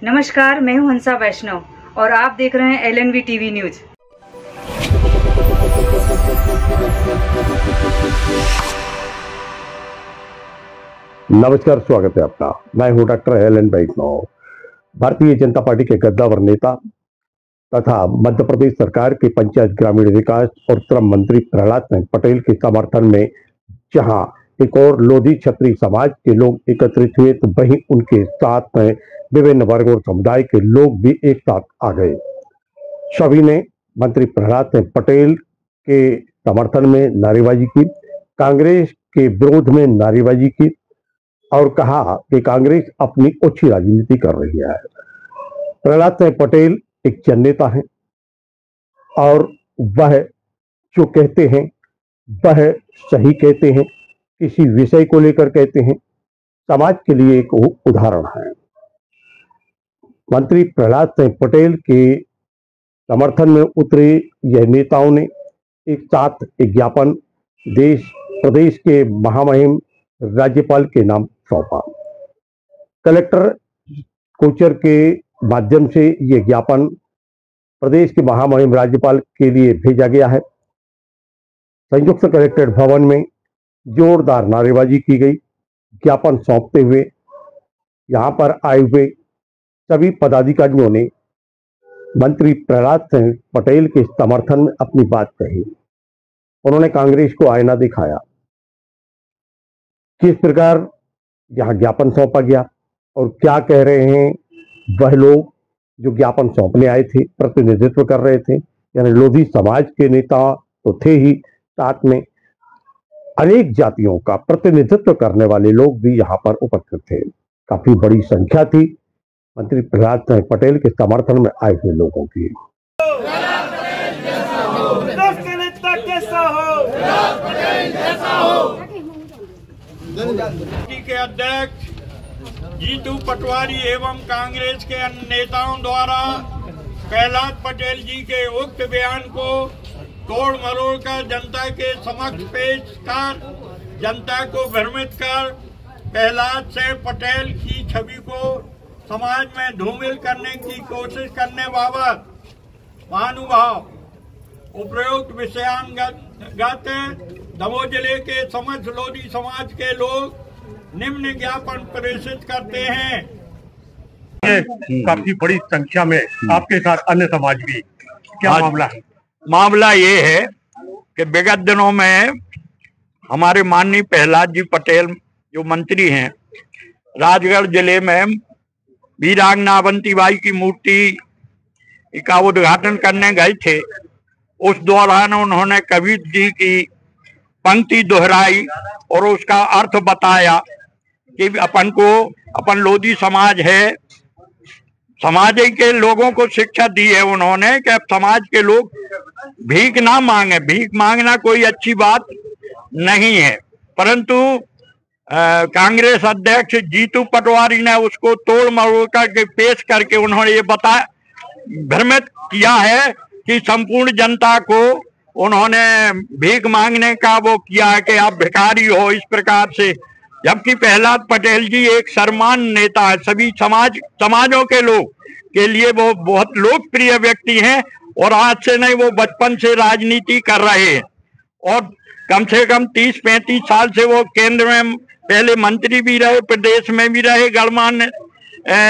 नमस्कार, मैं हूं हंसा वैष्णव और आप देख रहे हैं LNV टीवी न्यूज। नमस्कार, स्वागत है आपका। मैं हूं डॉक्टर LN वैष्णव। भारतीय जनता पार्टी के कद्दावर नेता तथा मध्य प्रदेश सरकार के पंचायत ग्रामीण विकास और श्रम मंत्री प्रहलाद सिंह पटेल के समर्थन में जहां एक और लोधी क्षत्रिय समाज के लोग एकत्रित हुए, तो वहीं उनके साथ में विभिन्न वर्गों और समुदाय के लोग भी एक साथ आ गए। सभी ने मंत्री प्रहलाद सिंह पटेल के समर्थन में नारेबाजी की, कांग्रेस के विरोध में नारेबाजी की और कहा कि कांग्रेस अपनी ओछी राजनीति कर रही है। प्रहलाद सिंह पटेल एक जननेता हैं और वह जो कहते हैं वह सही कहते हैं, किसी विषय को लेकर कहते हैं, समाज के लिए एक उदाहरण है। मंत्री प्रहलाद सिंह पटेल के समर्थन में उतरे यह नेताओं ने एक साथ एक ज्ञापन प्रदेश के महामहिम राज्यपाल के नाम सौंपा। कलेक्टर कोचर के माध्यम से यह ज्ञापन प्रदेश के महामहिम राज्यपाल के लिए भेजा गया है। संयुक्त कलेक्ट्रेट भवन में जोरदार नारेबाजी की गई। ज्ञापन सौंपते हुए यहां पर आए हुए सभी पदाधिकारियों ने मंत्री प्रहलाद सिंह पटेल के समर्थन में अपनी बात कही। उन्होंने कांग्रेस को आईना दिखाया। किस प्रकार यहां ज्ञापन सौंपा गया और क्या कह रहे हैं वह लोग जो ज्ञापन सौंपने आए थे, प्रतिनिधित्व कर रहे थे, यानी लोधी समाज के नेता तो थे ही, साथ में अनेक जातियों का प्रतिनिधित्व करने वाले लोग भी यहां पर उपस्थित थे। काफी बड़ी संख्या थी मंत्री प्रहलाद सिंह पटेल के समर्थन में आए हुए लोगों की। के अध्यक्ष जीतू पटवारी एवं कांग्रेस के अन्य नेताओं द्वारा प्रहलाद पटेल जी के उक्त बयान को तोड़ मरोड़ कर जनता के समक्ष पेश कर जनता को भ्रमित कर प्रहलाद सिंह पटेल की छवि को समाज में धूमिल करने की कोशिश करने बाबत महानुभाव उपरोक्त विषयांगत दमोह जिले के समस्त लोधी समाज के लोग निम्न ज्ञापन प्रेषित करते हैं। काफी बड़ी संख्या में आपके साथ अन्य समाज भी, क्या मामला है? मामला ये है कि विगत दिनों में हमारे माननीय प्रहलाद जी पटेल जो मंत्री हैं, राजगढ़ जिले में वीरांगना अवंतीबाई की मूर्ति का उद्घाटन करने गए थे। उस दौरान उन्होंने कबीर जी की पंक्ति दोहराई और उसका अर्थ बताया कि अपन लोधी समाज है, समाज के लोगों को शिक्षा दी है उन्होंने कि अब समाज के लोग भीख ना मांगे। भीख मांगना कोई अच्छी बात नहीं है, परंतु कांग्रेस अध्यक्ष जीतू पटवारी ने उसको तोड़ मरोड़ करके पेश करके उन्होंने ये भ्रमित किया है कि संपूर्ण जनता को उन्होंने भीख मांगने का वो किया है कि आप भिखारी हो, इस प्रकार से। जबकि प्रहलाद पटेल जी एक सर्वमान्य नेता है, सभी समाजों के लोग के लिए वो बहुत लोकप्रिय व्यक्ति हैं और आज से नहीं, वो बचपन से राजनीति कर रहे हैं और कम से कम 30-35 साल से वो केंद्र में पहले मंत्री भी रहे, प्रदेश में भी रहे, गणमान्य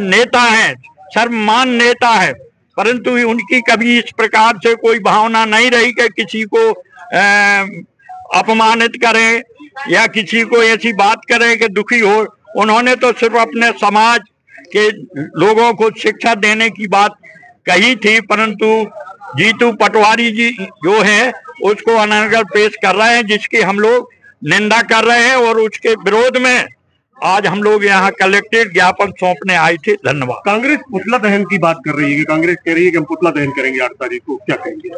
नेता हैं, सर्वमान्य नेता है। परंतु उनकी कभी इस प्रकार से कोई भावना नहीं रही कि किसी को अपमानित करें या किसी को ऐसी बात करें कि दुखी हो। उन्होंने तो सिर्फ अपने समाज के लोगों को शिक्षा देने की बात कही थी, परंतु जीतू पटवारी जी जो है उसको अनर्गल पेश कर रहे हैं, जिसकी हम लोग निंदा कर रहे हैं और उसके विरोध में आज हम लोग यहाँ कलेक्टेड ज्ञापन सौंपने आए थे। धन्यवाद। कांग्रेस पुतला दहन की बात कर रही है कि कांग्रेस कह रही है कि हम पुतला दहन करेंगे 8 तारीख को, क्या कहेंगे?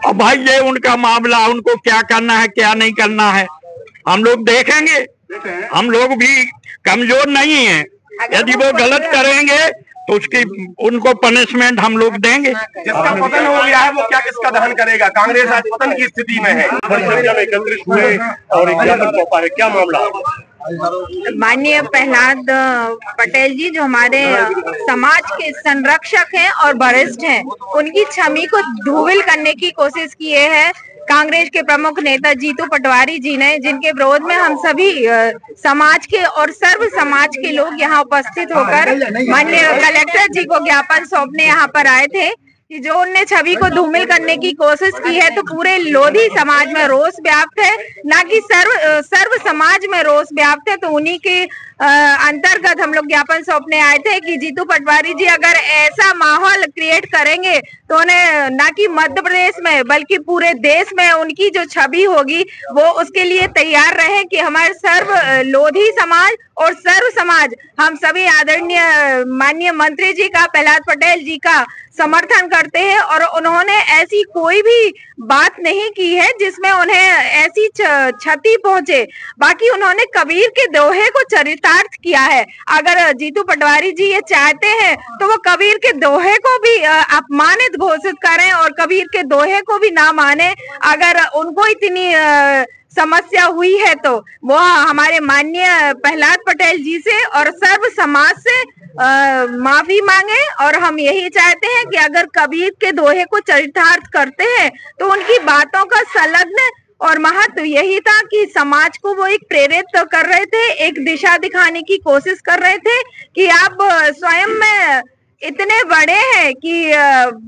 अब भाई ये उनका मामला, उनको क्या करना है क्या नहीं करना है हम लोग देखेंगे। हम लोग भी कमजोर नहीं हैं, यदि वो गलत करेंगे तो उनको पनिशमेंट हम लोग देंगे। जिसका पतन हो गया है वो क्या किसका दहन करेगा? कांग्रेस आज पतन की स्थिति में है। बड़ी संख्या में एकत्रित हुए और एक ज्ञापन सौंपा है, क्या मामला? माननीय प्रहलाद पटेल जी जो हमारे समाज के संरक्षक हैं और वरिष्ठ हैं, उनकी छवि को धूमिल करने की कोशिश किए हैं कांग्रेस के प्रमुख नेता जीतू पटवारी जी ने, जिनके विरोध में हम सभी समाज के और सर्व समाज के लोग यहाँ उपस्थित होकर माननीय कलेक्टर जी को ज्ञापन सौंपने यहाँ पर आए थे कि जो उनने छवि को धूमिल करने की कोशिश की है तो पूरे लोधी समाज में रोष व्याप्त है, ना कि सर्व समाज में रोष व्याप्त है। तो उन्हीं के अंतर्गत हम लोग ज्ञापन सौंपने आए थे कि जीतू पटवारी जी अगर ऐसा माहौल क्रिएट करेंगे तो उन्हें ना कि मध्य प्रदेश में बल्कि पूरे देश में उनकी जो छवि होगी वो उसके लिए तैयार रहे कि हमारे सर्व लोधी समाज और सर्व समाज हम सभी आदरणीय माननीय मंत्री जी का, प्रहलाद पटेल जी का समर्थन करते हैं और उन्होंने ऐसी कोई भी बात नहीं की है जिसमें उन्हें ऐसी क्षति पहुंचे। बाकी उन्होंने कबीर के दोहे को चरितार्थ किया है। अगर जीतू पटवारी जी ये चाहते हैं तो वो कबीर के दोहे को भी अपमानित घोषित करें और कबीर के दोहे को भी ना माने। अगर उनको इतनी समस्या हुई है तो वो हमारे माननीय प्रहलाद पटेल जी से और सर्व समाज से माफी मांगे। और हम यही चाहते हैं कि अगर कबीर के दोहे को चरितार्थ करते हैं तो उनकी बातों का संलग्न और महत्व यही था कि समाज को वो एक प्रेरित कर रहे थे, एक दिशा दिखाने की कोशिश कर रहे थे कि आप स्वयं में इतने बड़े हैं कि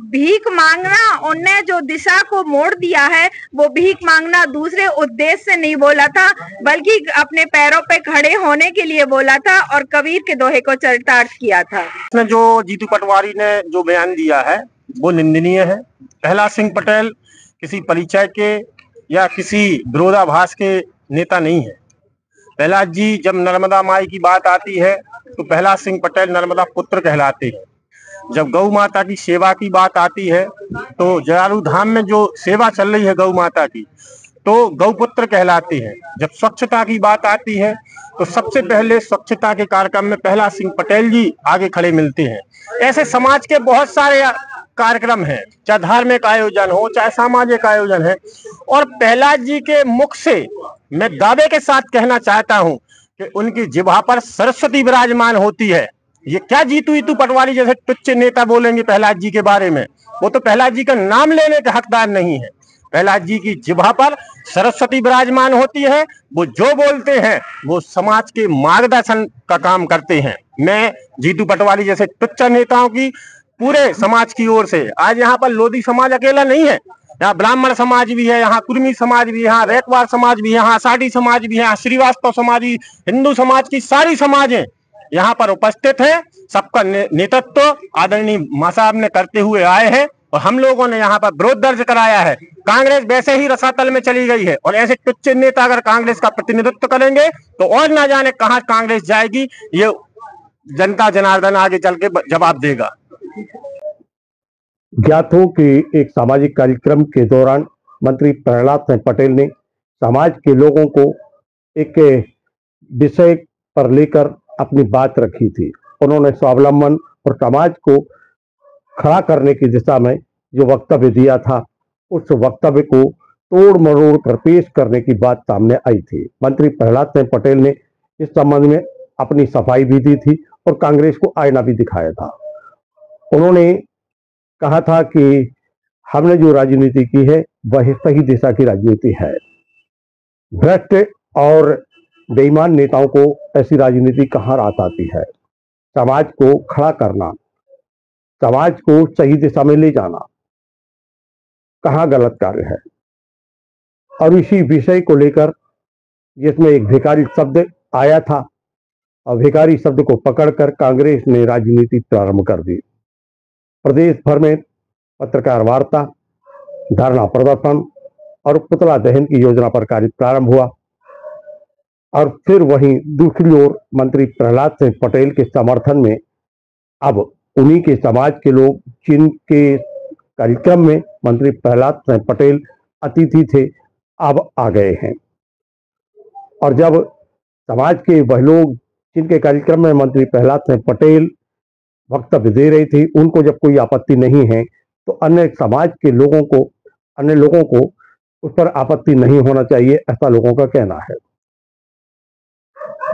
भीख मांगना, उनने जो दिशा को मोड़ दिया है वो भीख मांगना दूसरे उद्देश्य से नहीं बोला था बल्कि अपने पैरों पे खड़े होने के लिए बोला था और कबीर के दोहे को चरितार्थ किया था। इसमें जो जीतू पटवारी ने जो बयान दिया है वो निंदनीय है। प्रहलाद सिंह पटेल किसी परिचय के या किसी विरोधाभास के नेता नहीं है। प्रहलाद जी जब नर्मदा माई की बात आती है तो प्रहलाद सिंह पटेल नर्मदा पुत्र कहलाते हैं। जब गौ माता की सेवा की बात आती है तो जलालू धाम में जो सेवा चल रही है गौ माता की तो गौपुत्र कहलाते हैं। जब स्वच्छता की बात आती है तो सबसे पहले स्वच्छता के कार्यक्रम में प्रहलाद सिंह पटेल जी आगे खड़े मिलते हैं। ऐसे समाज के बहुत सारे कार्यक्रम हैं, चाहे धार्मिक आयोजन हो चाहे सामाजिक आयोजन है, और प्रहलाद जी के मुख से मैं दावे के साथ कहना चाहता हूं कि उनकी जिह्वा पर सरस्वती विराजमान होती है। ये क्या जीतू पटवारी जैसे तुच्छ नेता बोलेंगे प्रहलाद जी के बारे में? वो तो प्रहलाद जी का नाम लेने के हकदार नहीं है। प्रहलाद जी की जिह्वा पर सरस्वती विराजमान होती है। वो जो बोलते हैं वो समाज के मार्गदर्शन का काम करते हैं। मैं जीतू पटवारी जैसे तुच्छ नेताओं की पूरे समाज की ओर से, आज यहाँ पर लोधी समाज अकेला नहीं है, यहाँ ब्राह्मण समाज भी है, यहाँ कुर्मी समाज भी है, यहाँ रैकवार समाज भी है, यहाँ आषाढ़ी समाज भी है, यहाँ श्रीवास्तव समाज भी, हिंदू समाज की सारी समाजें यहाँ पर उपस्थित है। सबका नेतृत्व आदरणीय मां साहब ने करते हुए आए हैं और हम लोगों ने यहाँ पर विरोध दर्ज कराया है। कांग्रेस वैसे ही रसातल में चली गई है और ऐसे तुच्छ नेता अगर कांग्रेस का प्रतिनिधित्व करेंगे तो और ना जाने कहां कांग्रेस जाएगी, ये जनता जनार्दन आगे चल के जवाब देगा। ज्ञात हो कि एक सामाजिक कार्यक्रम के दौरान मंत्री प्रहलाद सिंह पटेल ने समाज के लोगों को एक विषय पर लेकर अपनी बात रखी थी। उन्होंने स्वावलंबन और समाज को खड़ा करने की दिशा में जो वक्तव्य दिया था उस वक्तव्य को तोड़ मरोड़ कर पेश करने की बात सामने आई थी। मंत्री प्रहलाद सिंह पटेल ने इस संबंध में अपनी सफाई भी दी थी और कांग्रेस को आईना भी दिखाया था। उन्होंने कहा था कि हमने जो राजनीति की है वह सही दिशा की राजनीति है। भ्रष्ट और बेईमान नेताओं को ऐसी राजनीति कहाँ रास आती है। समाज को खड़ा करना, समाज को सही दिशा में ले जाना कहाँ गलत कार्य है। और इसी विषय को लेकर जिसमें एक भिखारी शब्द आया था और भिखारी शब्द को पकड़कर कांग्रेस ने राजनीति प्रारंभ कर दी। प्रदेश भर में पत्रकार वार्ता, धरना प्रदर्शन और पुतला दहन की योजना पर कार्य प्रारंभ हुआ। और फिर वहीं दूसरी ओर मंत्री प्रहलाद सिंह पटेल के समर्थन में अब उन्हीं के समाज के लोग जिनके कार्यक्रम में मंत्री प्रहलाद सिंह पटेल अतिथि थे अब आ गए हैं। और जब समाज के वह लोग जिनके कार्यक्रम में मंत्री प्रहलाद सिंह पटेल वक्तव्य दे रही थी उनको जब कोई आपत्ति नहीं है तो अन्य समाज के लोगों को, अन्य लोगों को उस पर आपत्ति नहीं होना चाहिए, ऐसा लोगों का कहना है।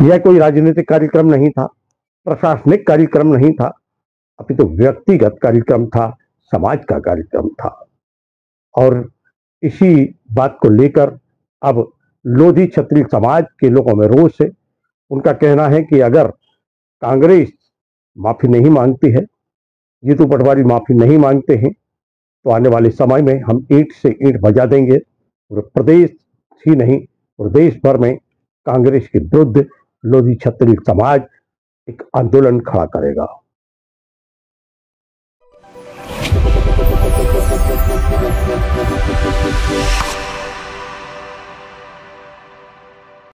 यह कोई राजनीतिक कार्यक्रम नहीं था, प्रशासनिक कार्यक्रम नहीं था, अपितु व्यक्तिगत कार्यक्रम था, समाज का कार्यक्रम था। और इसी बात को लेकर अब लोधी क्षत्रिय समाज के लोगों में रोष है। उनका कहना है कि अगर कांग्रेस माफी नहीं मांगती है, जीतू पटवारी माफी नहीं मांगते हैं, तो आने वाले समय में हम ईंट से ईंट बजा देंगे। पूरे प्रदेश ही नहीं, पूरे देश भर में कांग्रेस के विरुद्ध लोधी क्षत्रिय समाज एक आंदोलन खड़ा करेगा।